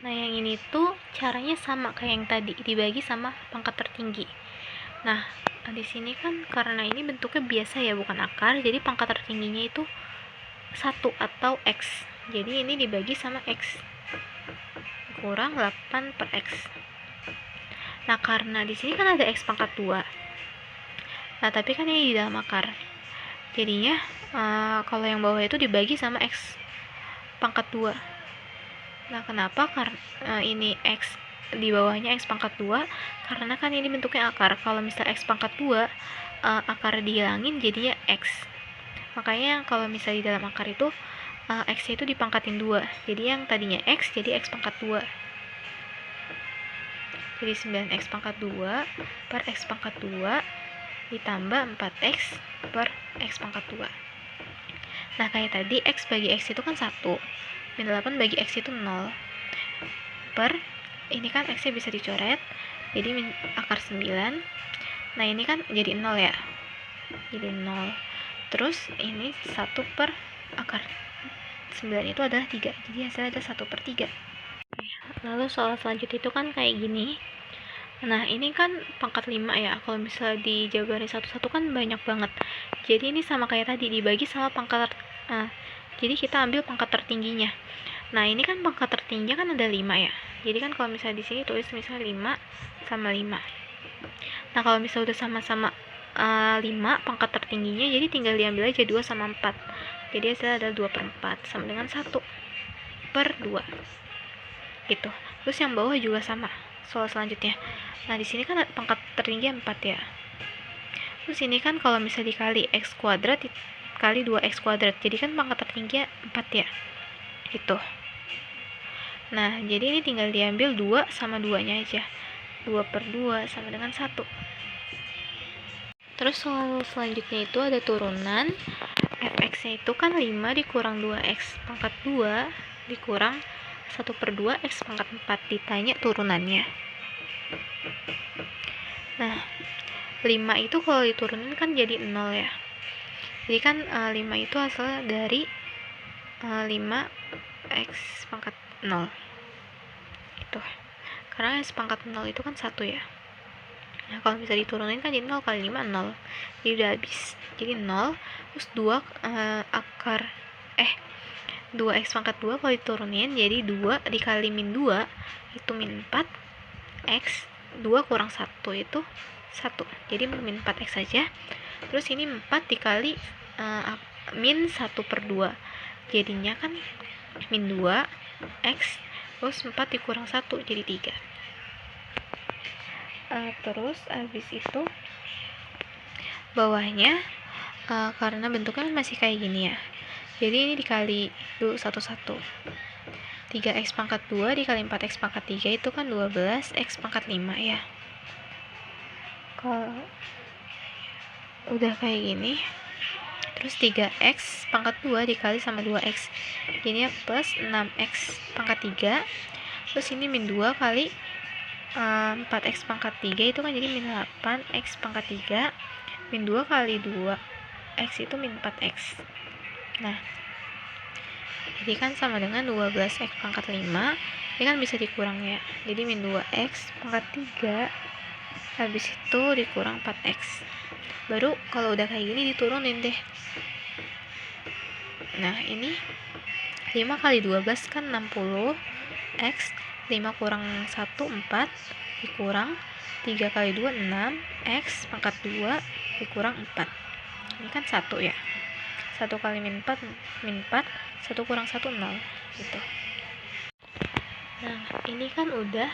Nah, yang ini tuh caranya sama kayak yang tadi, dibagi sama pangkat tertinggi. Nah, di sini kan karena ini bentuknya biasa ya, bukan akar, jadi pangkat tertingginya itu 1 atau X. Jadi ini dibagi sama X. Kurang 8 per X. Nah, karena di sini kan ada X pangkat 2. Nah, tapi kan ini di dalam akar. Jadinya, kalau yang bawah itu dibagi sama X pangkat 2. Nah, kenapa? Karena ini X di bawahnya X pangkat 2, karena kan ini bentuknya akar. Kalau misalnya X pangkat 2, akar dihilangin jadinya X. Makanya kalau misalnya di dalam akar itu, X itu dipangkatin 2. Jadi yang tadinya X, jadi X pangkat 2. Jadi 9X pangkat 2 per X pangkat 2 ditambah 4X per X pangkat 2. Nah, kayak tadi X bagi X itu kan 1. Min 8 bagi X itu 0. Per, ini kan X nya bisa dicoret, jadi akar 9. Nah, ini kan jadi 0 ya. Jadi 0. Terus ini 1 per akar 9 itu adalah 3. Jadi hasilnya ada 1 per 3. Lalu soal selanjutnya itu kan kayak gini. Nah, ini kan pangkat 5 ya. Kalau misalnya dijabarin satu-satu kan banyak banget. Jadi ini sama kayak tadi, dibagi sama pangkat. Jadi kita ambil pangkat tertingginya. Nah, ini kan pangkat tertingginya kan ada 5 ya. Jadi kan kalau misalnya di sini tulis misalnya 5 sama 5. Nah, kalau misalnya udah sama-sama 5 pangkat tertingginya, jadi tinggal diambil aja 2 sama 4. Jadi hasilnya adalah 2 per 4 sama dengan 1 per 2. Gitu. Terus yang bawah juga sama. Soal selanjutnya. Nah, di sini kan pangkat tertinggi 4 ya. Terus ini kan kalau misalnya dikali X kuadrat dikali 2X kuadrat. Jadi kan pangkat tertinggi 4 ya. Gitu. Nah, jadi ini tinggal diambil 2 sama 2-nya aja. 2 per 2 sama dengan 1. Terus soal selanjutnya itu ada turunan. Fx-nya itu kan 5 dikurang 2x pangkat 2 dikurang 1 per 2 x pangkat 4. Ditanya turunannya. Nah, 5 itu kalau diturunin kan jadi 0 ya. Jadi kan 5 itu hasilnya dari 5x pangkat 0. Itu. Karena x pangkat 0 itu kan 1 ya. Nah, kalau bisa diturunin kan jadi 0 kali 5, 0. Jadi udah habis. Jadi 0, terus 2 akar 2x pangkat 2 kalau diturunin jadi 2 dikali min 2 itu min 4 x 2 kurang 1 itu 1. Jadi min 4x saja. Terus ini 4 dikali min 1 per 2. Jadinya kan min 2 x terus 4 dikurang 1 jadi 3. Terus habis itu bawahnya karena bentuknya masih kayak gini ya. Jadi ini dikali dulu satu-satu. 3x pangkat 2 dikali 4x pangkat 3 itu kan 12x pangkat 5 ya. Kalau udah kayak gini, terus 3x pangkat 2 dikali sama 2x, jadinya plus 6x pangkat 3. Terus ini min 2 kali 4x pangkat 3 itu kan jadi min 8x pangkat 3. Min 2 kali 2x itu min 4x. Nah, jadi kan sama dengan 12x pangkat 5. Ini kan bisa dikurang ya. Jadi min 2x pangkat 3 habis itu dikurang 4x. Baru kalau udah kayak gini diturunin deh. Nah, ini 5 kali 12 kan 60 x. 5 kurang 1 4 dikurang 3 kali 2 6 x pangkat 2 dikurang 4. Ini kan 1 ya. 1 kali min 4 1 kurang 1 0 gitu. Nah, ini kan udah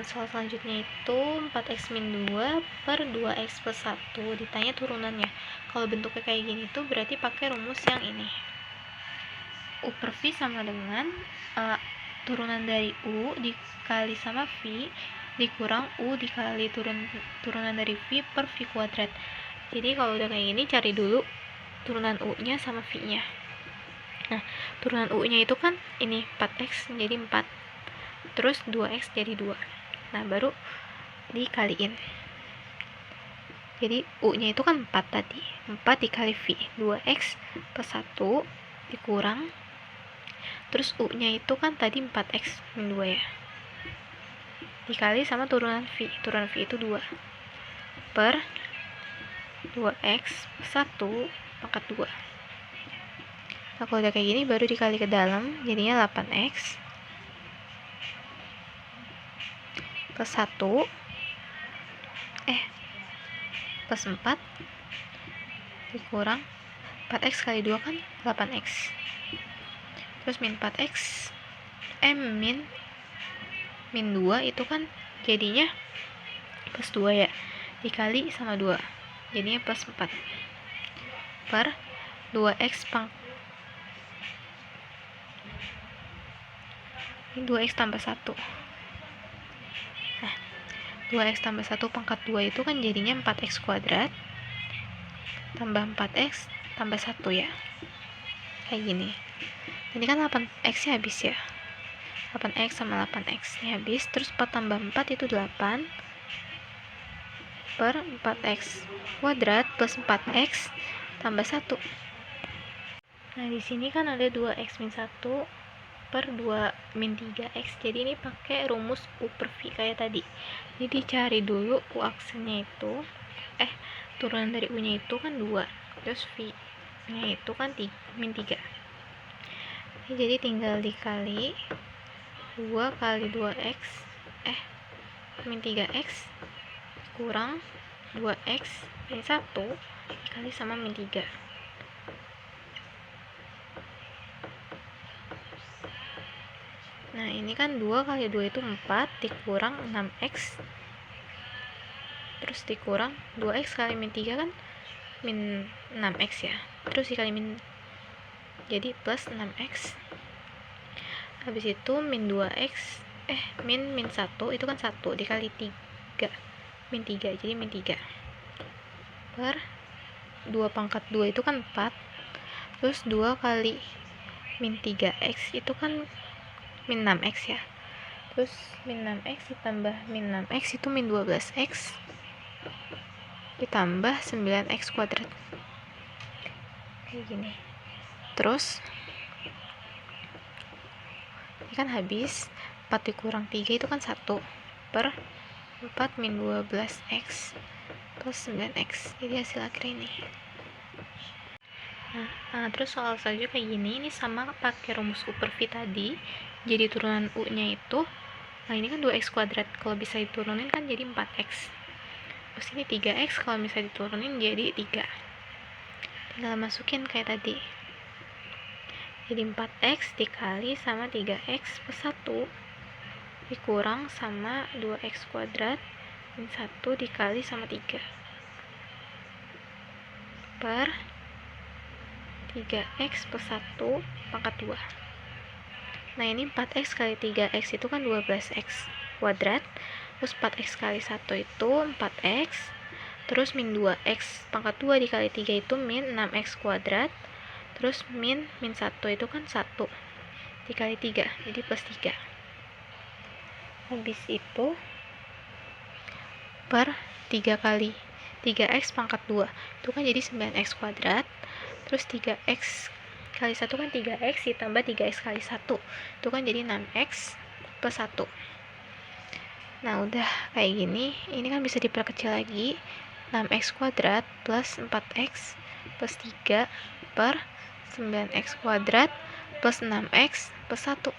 soal selanjutnya itu 4x min 2 per 2x plus 1 ditanya turunannya. Kalau bentuknya kayak gini tuh berarti pakai rumus yang ini. U per V sama dengan turunan dari U dikali sama V dikurang U dikali turunan dari V per V kuadrat. Jadi kalau udah kayak gini cari dulu turunan U-nya sama V-nya. Nah, turunan U-nya itu kan ini 4x jadi 4. Terus 2x jadi 2. Nah, baru dikaliin. Jadi U-nya itu kan 4 tadi. 4 dikali V, 2x plus 1 dikurang terus U-nya itu kan tadi 4x min 2 ya, dikali sama turunan V itu 2 per 2x 1 pangkat 2. Nah, kalau udah kayak gini baru dikali ke dalam, jadinya 8x plus 1 plus 4 dikurang 4x kali 2 kan 8x, terus min 4x min 2 itu kan jadinya plus 2 ya, dikali sama 2 jadinya plus 4 per 2x ini 2x tambah 1. Nah, 2x tambah 1 pangkat 2 itu kan jadinya 4x kuadrat tambah 4x tambah 1 ya, kayak gini. Ini kan 8x nya habis ya, 8x sama 8x nya habis, terus 4 tambah 4 itu 8 per 4x kuadrat plus 4x tambah 1. Nah, di sini kan ada 2x min 1 per 2 min 3x, jadi ini pakai rumus U per V kayak tadi. Jadi cari dulu U aksennya itu, turunan dari U nya itu kan 2, terus V nya itu kan min 3. Jadi tinggal dikali 2 kali 2x min 3x kurang 2x min 1 dikali sama min 3. Nah, ini kan 2 kali 2 itu 4 dikurang 6x terus dikurang 2x kali min 3 kan min 6x ya, terus dikali min, jadi plus 6x. Habis itu min 2x min 1 itu kan 1 dikali 3 min 3, jadi min 3 per 2 pangkat 2 itu kan 4, terus 2 kali min 3x itu kan min 6x ya, terus min 6x ditambah min 6x itu min 12x ditambah 9x kuadrat, kayak gini. Terus ini kan habis 4 dikurang 3 itu kan 1 per 4 min 12x plus 9x, jadi hasil akhir ini. Nah, terus soal selanjutnya kayak gini, ini sama pakai rumus U per V tadi, jadi turunan U nya itu, nah ini kan 2x kuadrat, kalau bisa diturunin kan jadi 4x, terus ini 3x, kalau bisa diturunin jadi 3, tinggal masukin kayak tadi, jadi 4x dikali sama 3x plus 1 dikurang sama 2x kuadrat min 1 dikali sama 3 per 3x plus 1 pangkat 2. Nah, ini 4x kali 3x itu kan 12x kuadrat, terus 4x kali 1 itu 4x, terus min 2x pangkat 2 dikali 3 itu min 6x kuadrat, terus min 1 itu kan 1 dikali 3, jadi plus 3. Habis itu per 3 kali 3x pangkat 2 itu kan jadi 9x kuadrat, terus 3x kali 1 kan 3x ditambah 3x kali 1 itu kan jadi 6x plus 1. Nah, udah kayak gini, ini kan bisa diperkecil lagi, 6x kuadrat plus 4x plus 3 per 9x kuadrat plus 6x plus 1.